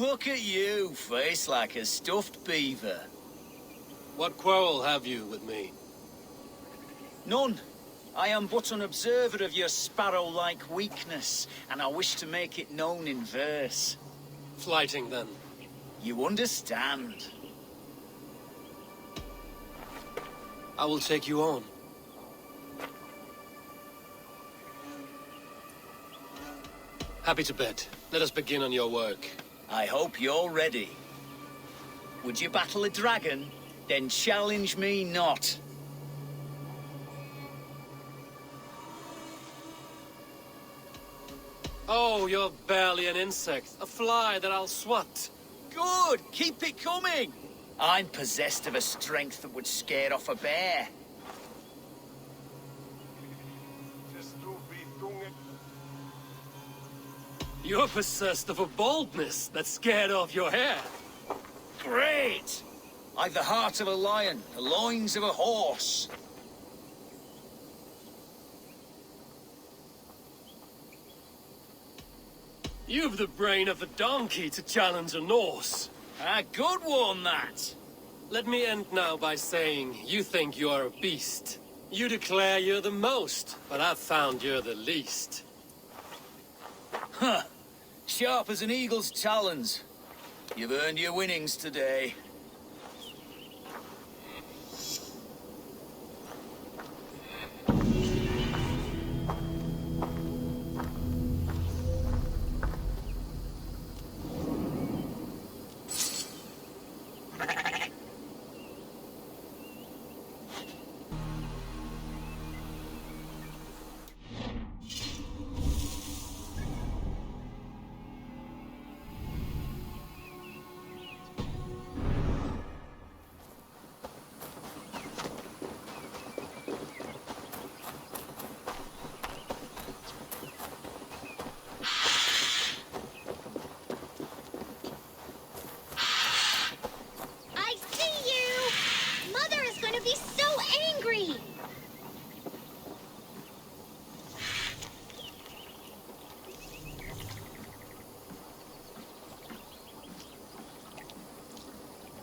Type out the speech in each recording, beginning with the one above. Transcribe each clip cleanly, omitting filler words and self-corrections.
Look at you, face like a stuffed beaver. What quarrel have you with me? None. I am but an observer of your sparrow-like weakness, and I wish to make it known in verse. Flighting, then. You understand. I will take you on. Happy to bet. Let us begin on your work. I hope you're ready. Would you battle a dragon? Then challenge me not. Oh, you're barely an insect. A fly that I'll swat. Good! Keep it coming! I'm possessed of a strength that would scare off a bear. You're possessed of a boldness that scared off your hair. Great! I've the heart of a lion, the loins of a horse. You've the brain of a donkey to challenge a Norse. A good one, that! Let me end now by saying you think you're a beast. You declare you're the most, but I've found you're the least. Huh. Sharp as an eagle's talons. You've earned your winnings today.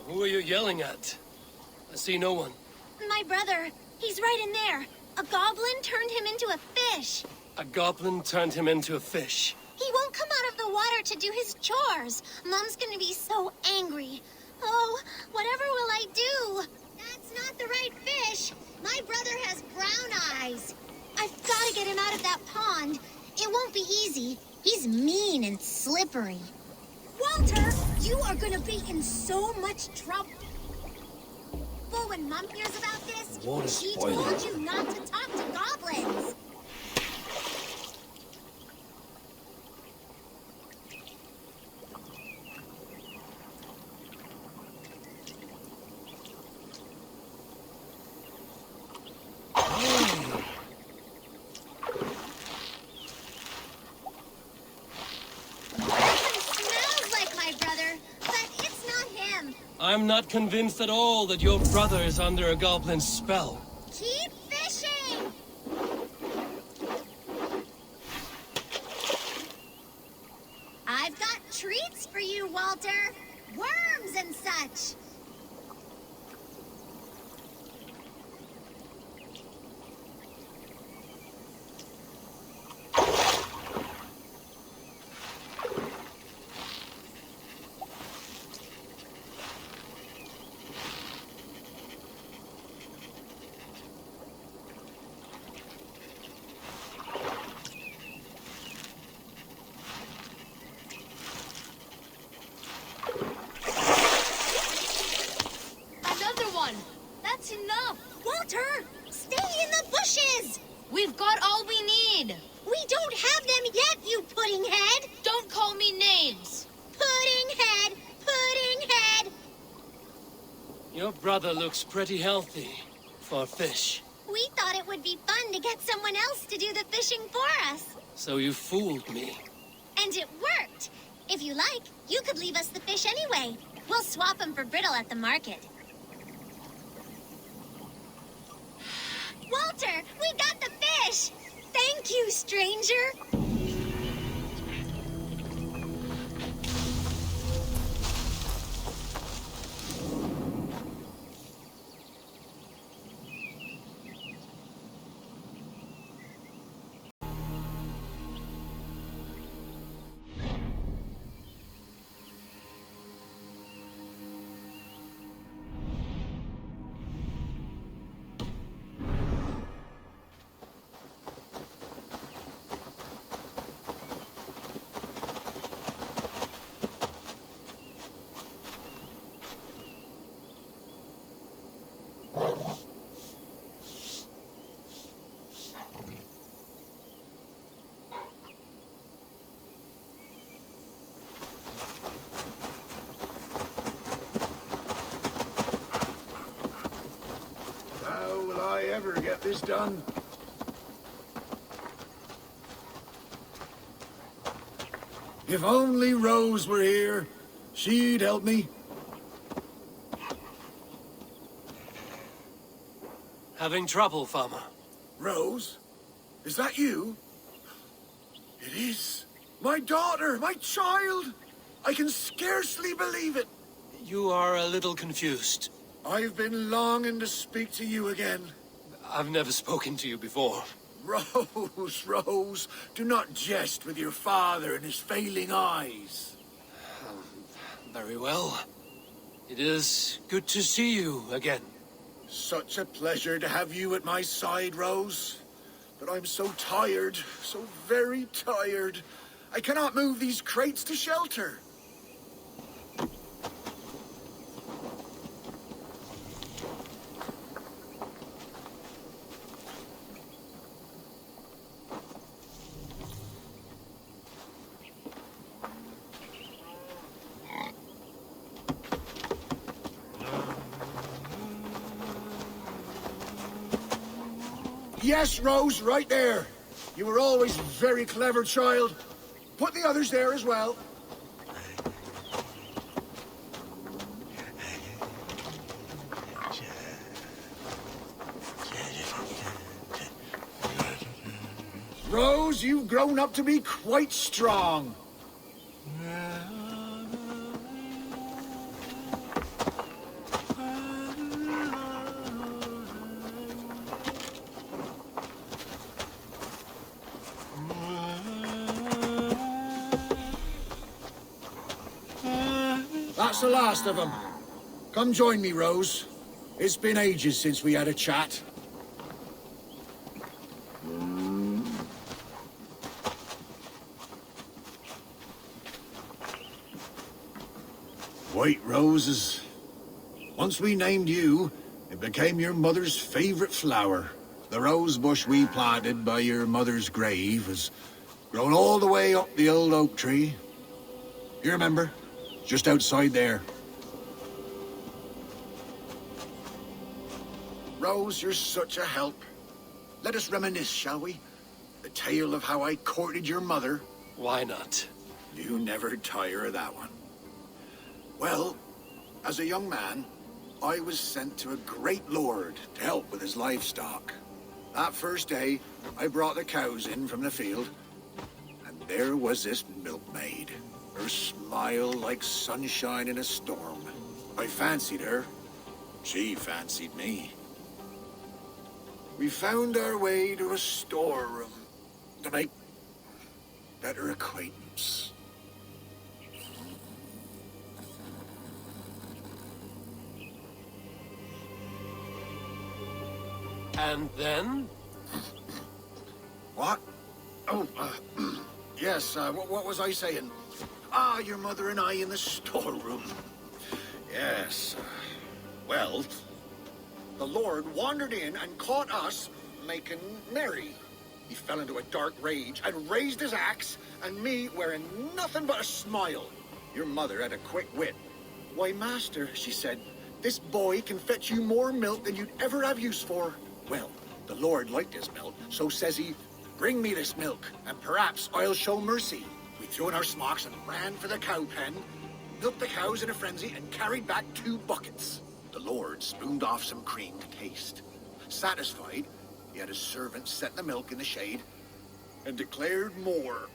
Who are you yelling at? I see no one. My brother. He's right in there. A goblin turned him into a fish. A goblin turned him into a fish. He won't come out of the water to do his chores. Mom's gonna be so angry. Oh, whatever will I do? That's not the right fish. My brother has brown eyes. I've gotta get him out of that pond. It won't be easy. He's mean and slippery. Walter, you are gonna be in so much trouble. When Mom hears about this, she told you not to talk to goblins. I'm not convinced at all that your brother is under a goblin's spell. Keep fishing! I've got treats for you, Walter. Worms and such. That's enough! Walter! Stay in the bushes! We've got all we need! We don't have them yet, you pudding head! Don't call me names! Pudding head! Pudding head! Your brother looks pretty healthy for a fish. We thought it would be fun to get someone else to do the fishing for us. So you fooled me. And it worked! If you like, you could leave us the fish anyway. We'll swap them for brittle at the market. Walter, we got the fish! Thank you, stranger! How will I ever get this done? If only Rose were here, she'd help me. Having trouble, farmer? Rose? Is that you? It is. My daughter, my child! I can scarcely believe it. You are a little confused. I've been longing to speak to you again. I've never spoken to you before. Rose, Rose, do not jest with your father and his failing eyes. Very well. It is good to see you again. Such a pleasure to have you at my side, Rose. But I'm so tired, so very tired. I cannot move these crates to shelter. Yes, Rose, right there. You were always a very clever child. Put the others there as well. Rose, you've grown up to be quite strong. That's the last of them. Come join me, Rose. It's been ages since we had a chat. White roses. Once we named you, it became your mother's favorite flower. The rose bush we planted by your mother's grave has grown all the way up the old oak tree. You remember? Just outside there. Rose, you're such a help. Let us reminisce, shall we? The tale of how I courted your mother. Why not? You never tire of that one. Well, as a young man, I was sent to a great lord to help with his livestock. That first day, I brought the cows in from the field, and there was this milkmaid. Her smile like sunshine in a storm. I fancied her. She fancied me. We found our way to a storeroom to make better acquaintance. And then? What? Oh, yes, what was I saying? Ah, your mother and I in the storeroom. Yes. Well, the Lord wandered in and caught us making merry. He fell into a dark rage and raised his axe, and me wearing nothing but a smile. Your mother had a quick wit. Why, master, she said, this boy can fetch you more milk than you'd ever have use for. Well, the Lord liked his milk, so says he, bring me this milk, and perhaps I'll show mercy. We threw in our smocks and ran for the cow pen, milked the cows in a frenzy, and carried back 2 buckets. The Lord spooned off some cream to taste. Satisfied, he had his servant set the milk in the shade, and declared more.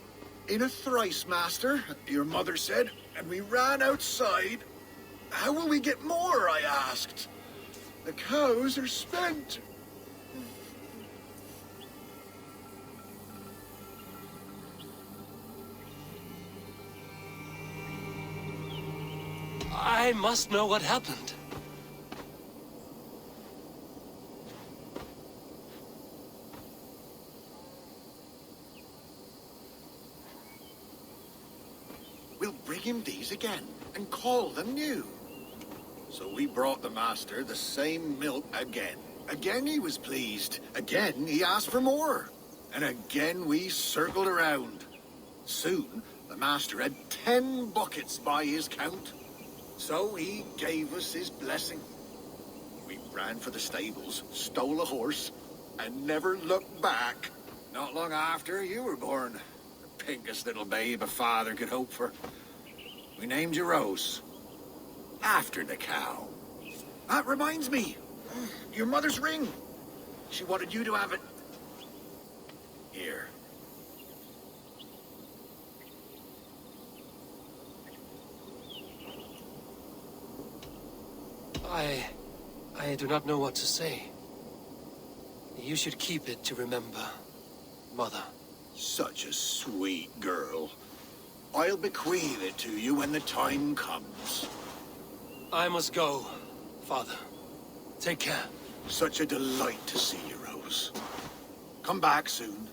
In a thrice, master, your mother said, and we ran outside. How will we get more, I asked. The cows are spent. I must know what happened. We'll bring him these again, and call them new. So we brought the master the same milk again. Again he was pleased. Again he asked for more. And again we circled around. Soon the master had 10 buckets by his count. So he gave us his blessing. We ran for the stables, stole a horse, and never looked back. Not long after you were born. The pinkest little babe a father could hope for. We named you Rose. After the cow. That reminds me. Your mother's ring. She wanted you to have it. Here. I do not know what to say. You should keep it to remember, Mother. Such a sweet girl. I'll bequeath it to you when the time comes. I must go, Father. Take care. Such a delight to see you, Rose. Come back soon.